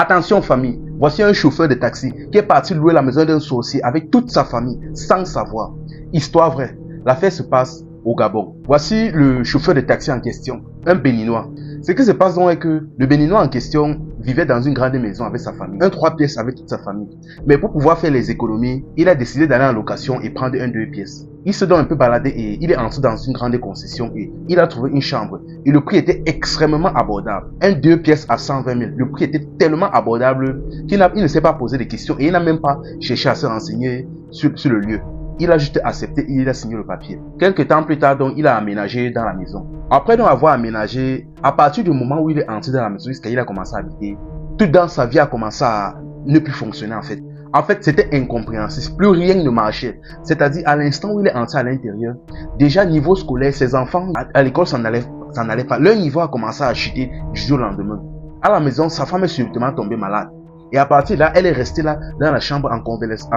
Attention famille, voici un chauffeur de taxi qui est parti louer la maison d'un sorcier avec toute sa famille sans savoir. Histoire vraie, l'affaire se passe au Gabon. Voici le chauffeur de taxi en question, un Béninois. Ce qui se passe donc est que le Béninois en question vivait dans une grande maison avec sa famille, un 3 pièces avec toute sa famille. Mais pour pouvoir faire les économies, il a décidé d'aller en location et prendre un 2 pièces. Il se donne un peu baladé et il est entré dans une grande concession et il a trouvé une chambre. Et le prix était extrêmement abordable. Un 2 pièces à 120 000. Le prix était tellement abordable qu'il ne s'est pas posé de questions et il n'a même pas cherché à se renseigner sur le lieu. Il a juste accepté et il a signé le papier. Quelques temps plus tard, donc, il a aménagé dans la maison. Après donc avoir aménagé, à partir du moment où il est entré dans la maison jusqu'à il a commencé à habiter, tout dans sa vie a commencé à ne plus fonctionner en fait. En fait, c'était incompréhensible. Plus rien ne marchait. C'est-à-dire, à l'instant où il est entré à l'intérieur, déjà niveau scolaire, ses enfants à l'école s'en allait pas. Leur niveau a commencé à chuter du jour au lendemain. À la maison, sa femme est subitement tombée malade. Et à partir de là, elle est restée là dans la chambre en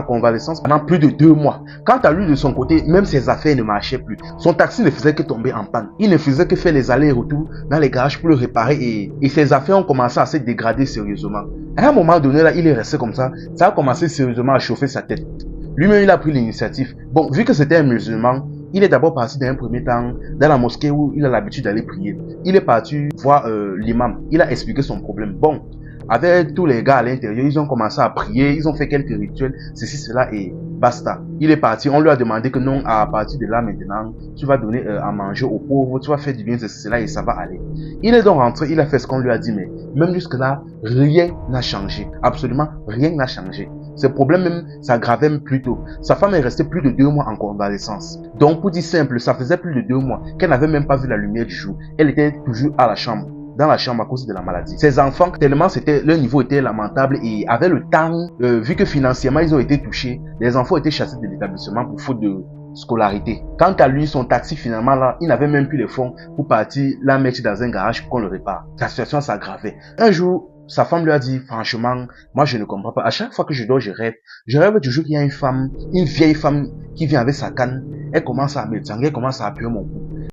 convalescence pendant plus de 2 mois. Quant à lui, de son côté, même ses affaires ne marchaient plus. Son taxi ne faisait que tomber en panne. Il ne faisait que faire les allers-retours dans les garages pour le réparer et ses affaires ont commencé à se dégrader sérieusement. À un moment donné, là, il est resté comme ça. Ça a commencé sérieusement à chauffer sa tête. Lui-même, il a pris l'initiative. Bon, vu que c'était un musulman, il est d'abord parti dans un premier temps dans la mosquée où il a l'habitude d'aller prier. Il est parti voir l'imam. Il a expliqué son problème. Bon, avec tous les gars à l'intérieur, ils ont commencé à prier, ils ont fait quelques rituels, ceci, cela et basta. Il est parti, on lui a demandé que non, à partir de là maintenant, tu vas donner à manger aux pauvres, tu vas faire du bien, ceci, cela et ça va aller. Il est donc rentré, il a fait ce qu'on lui a dit, mais même jusque là, rien n'a changé. Absolument rien n'a changé. Ce problème même s'aggravait même plus tôt. Sa femme est restée plus de 2 mois en convalescence. Donc pour dire simple, ça faisait plus de 2 mois qu'elle n'avait même pas vu la lumière du jour. Elle était toujours à la chambre. Dans la chambre à cause de la maladie. Ses enfants, tellement leur niveau était lamentable et avec le temps, vu que financièrement ils ont été touchés, les enfants étaient chassés de l'établissement pour faute de scolarité. Quant à lui, son taxi finalement là, il n'avait même plus les fonds pour partir la mettre dans un garage pour qu'on le répare. Sa situation s'aggravait. Un jour, sa femme lui a dit, franchement, moi je ne comprends pas. À chaque fois que je dors, je rêve toujours qu'il y a une vieille femme qui vient avec sa canne. Elle commence à me tanguer, elle commence à appuyer mon cou.